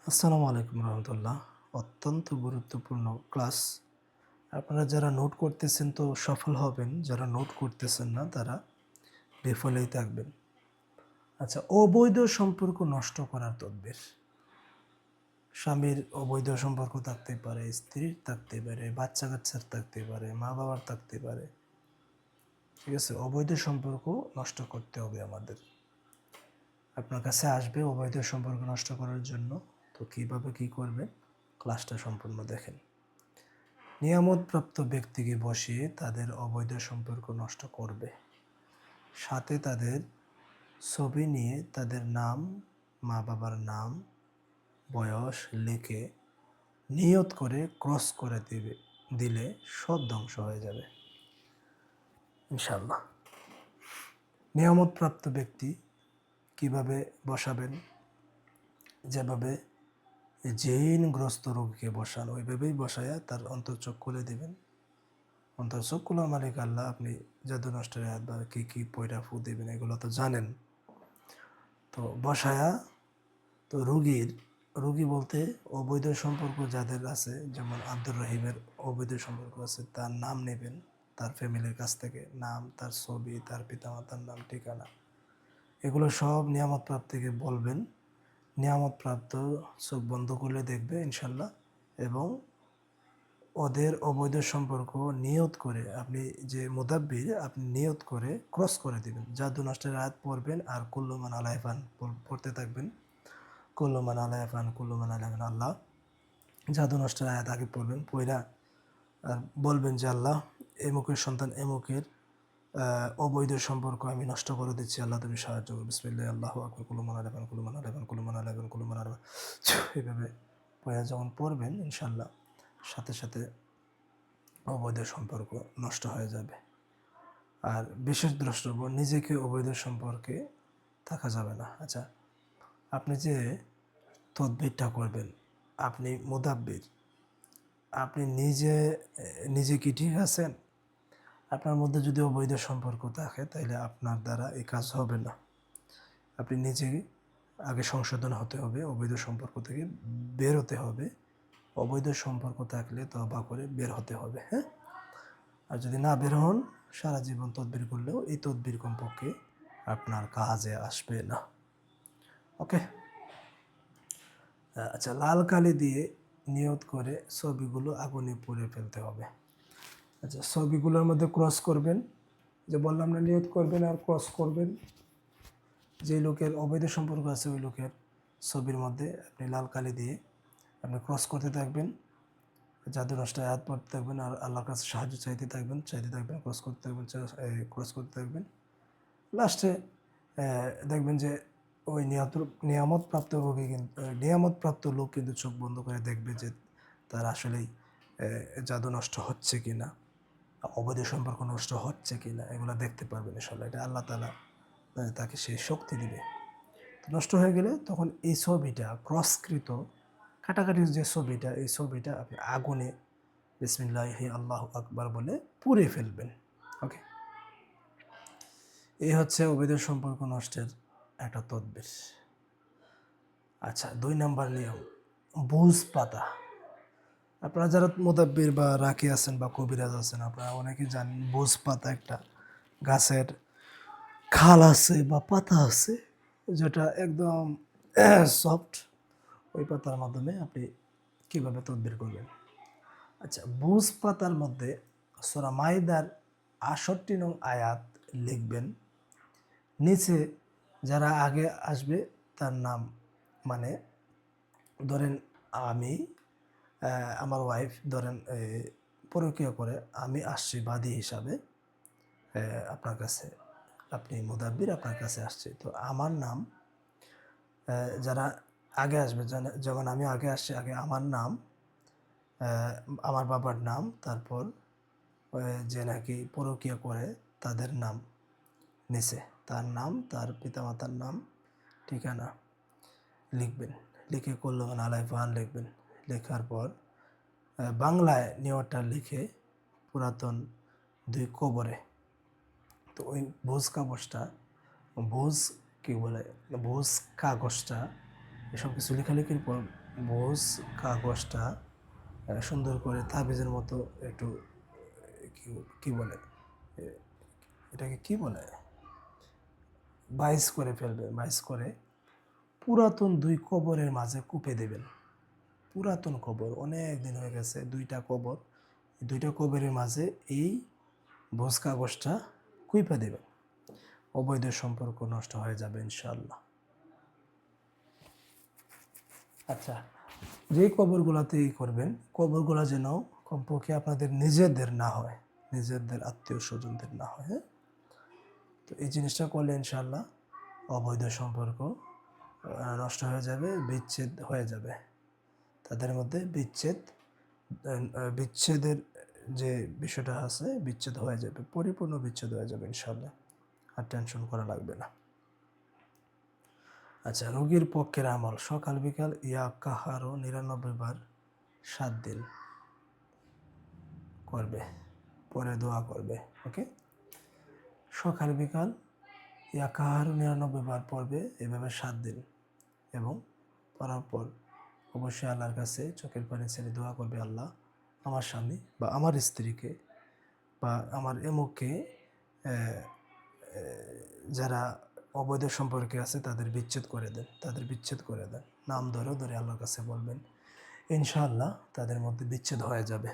আসসালামু আলাইকুম রহমতুল্লাহ। অত্যন্ত গুরুত্বপূর্ণ ক্লাস। আপনারা যারা নোট করতেছেন তো সফল হবেন, যারা নোট করতেছেন না তারা বিফলেই থাকবেন। আচ্ছা, অবৈধ সম্পর্ক নষ্ট করার তদবির। স্বামীর অবৈধ সম্পর্ক থাকতে পারে, স্ত্রীর থাকতে পারে, বাচ্চা কাচ্চার থাকতে পারে, মা বাবার থাকতে পারে। ঠিক আছে, অবৈধ সম্পর্ক নষ্ট করতে হবে আমাদের। আপনার কাছে আসবে অবৈধ সম্পর্ক নষ্ট করার জন্য, তো কীভাবে কী করবেন ক্লাসটা সম্পূর্ণ দেখেন। নিয়ামতপ্রাপ্ত ব্যক্তিকে বসিয়ে তাদের অবৈধ সম্পর্ক নষ্ট করবে, সাথে তাদের ছবি নিয়ে তাদের নাম, মা বাবার নাম, বয়স লিখে নিয়ত করে ক্রস করে দিলে সব ধ্বংস হয়ে যাবে ইনশাল্লাহ। নিয়ামতপ্রাপ্ত ব্যক্তি কিভাবে বসাবেন? যেভাবে জিনগ্রস্ত রোগীকে বসান ওইভাবেই বসায়া তার অন্তর্চোখ খুলে দিবেন। অন্তর্চোখ খোলা মালিক আল্লাহ। আপনি জাদু নষ্টের আয়াত বা কী কী পয়রা ফু দেবেন এগুলো তো জানেন। তো বসায়া তো রুগী বলতে অবৈধ সম্পর্ক যাদের আছে, যেমন আব্দুর রহিমের অবৈধ সম্পর্ক আছে, তার নাম নেবেন, তার ফ্যামিলির কাছ থেকে নাম, তার ছবি, তার পিতামাতার নাম, ঠিকানা, এগুলো সব নিয়ামতপ্রাপ্তিকে বলবেন। নিয়ামতপ্রাপ্ত চোখ বন্ধ করলে দেখবে ইনশাল্লাহ। এবং ওদের অবৈধ সম্পর্ক নিয়ত করে আপনি যে মুদাব্বির, আপনি নিয়ত করে ক্রস করে দিবেন। জাদু নষ্টের আয়াত পড়বেন আর কুল্লুমান আলাইফান পড়তে থাকবেন। কুল্লুমান আলাইফান, কুল্লুমান আলাইফান আল্লাহ। জাদু নষ্টের আয়াত আগে পড়বেন, পড়া আর বলবেন যে আল্লাহ, এমুকের সন্তান এমুকের অবৈধ সম্পর্ক আমি নষ্ট করে দিচ্ছি, আল্লাহ তুমি সাহায্য করো। বিসমিল্লাহ আল্লাহু আকবার, কুল্লুমান আলাইফান, কুল্লুমান আলাইফান, কুল্লুমান আলাইফান, কুল্লুমান আলাইফান। এইভাবে পড়া যখন পড়বেন ইনশাল্লাহ, সাথে সাথে অবৈধ সম্পর্ক নষ্ট হয়ে যাবে। আর বিশেষ দ্রষ্টব্য, নিজেকে অবৈধ সম্পর্কে থাকা যাবে না। আচ্ছা, আপনি যে তদবিরটা করবেন, আপনি মুদাব্বির, আপনি নিজে কি ঠিক আছেন? আপনার মধ্যে যদি অবৈধ সম্পর্ক থাকে তাহলে আপনার দ্বারা এই কাজ হবে না। আপনি নিজে আগে সংশোধন হতে হবে, অবৈধ সম্পর্ক থেকে বের হতে হবে। অবৈধ সম্পর্ক থাকলে তওবা করে বের হতে হবে, হ্যাঁ। আর যদি না বের হন, সারা জীবন তদবির করলেও এই তদবির কমপক্ষে আপনার কাজে আসবে না। ওকে। আচ্ছা, লাল কালি দিয়ে নিয়ত করে ছবিগুলো আগুনে পুড়ে ফেলতে হবে। আচ্ছা, ছবিগুলোর মধ্যে ক্রস করবেন, যে বললাম না, নিয়ত করবেন আর ক্রস করবেন। যে লোকের অবৈধ সম্পর্ক আছে ওই লোকের ছবির মধ্যে আপনি লাল কালি দিয়ে আপনি ক্রস করতে থাকবেন, জাদু নষ্টের আয়াত পড়তে থাকবেন আর আল্লাহর কাছে সাহায্য চাইতে থাকবেন, ক্রস করতে থাকবেন, ক্রস করতে থাকবেন। লাস্টে দেখবেন যে ওই নিয়ামতপ্রাপ্ত রোগী কিন্তু, নিয়ামতপ্রাপ্ত লোক কিন্তু চোখ বন্ধ করে দেখবে যে তার আসলেই জাদু নষ্ট হচ্ছে কি না, অবৈধ সম্পর্ক নষ্ট হচ্ছে কি না, এগুলো দেখতে পারবেন ইনশাল্লাহ। এটা আল্লাহ তাআলা তাকে সেই শক্তি দিবে। নষ্ট হয়ে গেলে তখন এই ছবিটা ক্রসকৃত কাটাকাটির যে ছবিটা, এই ছবিটা আপনি আগুনে বিসমিল্লাহি আল্লাহু আকবার বলে পুড়ে ফেলবেন। ওকে। এই হচ্ছে অবৈধ সম্পর্ক নষ্টের একটা তদবির। আচ্ছা, 2 নাম্বার নিয়ম, বুজ পাতা। আপনারা যারা মুদাব্বির বা রাকি আছেন বা কবিরাজ আছেন, আপনারা অনেকেই জানেন বুজ পাতা একটা গাছের খাল আছে বা পাতা আছে, যেটা একদম সফট। ওই পাতার মাধ্যমে আপনি কীভাবে তদবির করবেন। আচ্ছা, বুজ পাতার মধ্যে সূরা মাইদার ৬৮ নং আয়াত লিখবেন। নিচে যারা আগে আসবে তার নাম, মানে ধরেন আমি, আমার ওয়াইফ ধরেন পরকীয়া করে, আমি আসছি বাদী হিসাবে আপনার কাছে, আপনি মুদাব্বির, আপনার কাছে আসছি। তো আমার নাম, যারা আগে আসবে, যেমন আমি আগে আসছি, আগে আমার নাম, আমার বাবার নাম, তারপর যে নাকি পরকীয়া করে তাদের নাম, নিচে তার নাম, তার পিতামাতার নাম, ঠিকানা লিখবেন। লিখে কুল্লুমান আলাইফান লিখবেন। লেখার পর বাংলায় নেওয়াটা লিখে পুরাতন 2 কবরে, তো ওই ভোজ কাগজটা, ভোজ কী বলে, ভোজ কাগজটা এসব কিছু লেখালেখির পর বোঝ কাগজটা সুন্দর করে তাবিজের মতো একটু কি কি বলে এটাকে কি বলে বাইস করে ফেলবে। বাইস করে পুরাতন 2 কবরের মাঝে কূপে দেবেন। পুরাতন কবর, অনেক দিন হয়ে গেছে, 2টা কবর, 2টা কবরের মাঝে এই ভোজ কাগজটা কুইপা দেবেন। অবৈধ সম্পর্ক নষ্ট হয়ে যাবে ইনশাআল্লাহ। আচ্ছা, যে কবরগুলোতে করবেন, কবরগুলো যেন কমপক্ষে আপনাদের নিজেদের না হয়, নিজেদের আত্মীয় স্বজনদের না হয়। হ্যাঁ, তো এই জিনিসটা করলে ইনশাআল্লাহ অবৈধ সম্পর্ক নষ্ট হয়ে যাবে, বিচ্ছেদ হয়ে যাবে। তাদের মধ্যে বিচ্ছেদের যে বিষয়টা আছে, বিচ্ছেদ হয়ে যাবে, পরিপূর্ণ বিচ্ছেদ হয়ে যাবে ইনশাআল্লাহ। আর টেনশন করা লাগবে না। আচ্ছা, রোগীর পক্ষের আমল সকাল বিকাল ইয়া কাহারও 99 বার 7 দিন করবে, পরে দোয়া করবে। ওকে, সকাল বিকাল ইয়া কাহারও 99 বার পড়বে, এভাবে 7 দিন, এবং পড়ার পর অবশ্যই আল্লাহর কাছে চোখের পানি ছেড়ে দোয়া করবে, আল্লাহ আমার স্বামী বা আমার স্ত্রীকে বা আমার এমুককে যারা অবৈধ সম্পর্কে আছে তাদের বিচ্ছেদ করে দেন, তাদের বিচ্ছেদ করে দেন। নাম ধরে ধরে আল্লাহর কাছে বলবেন, ইনশাআল্লাহ তাদের মধ্যে বিচ্ছেদ হয়ে যাবে।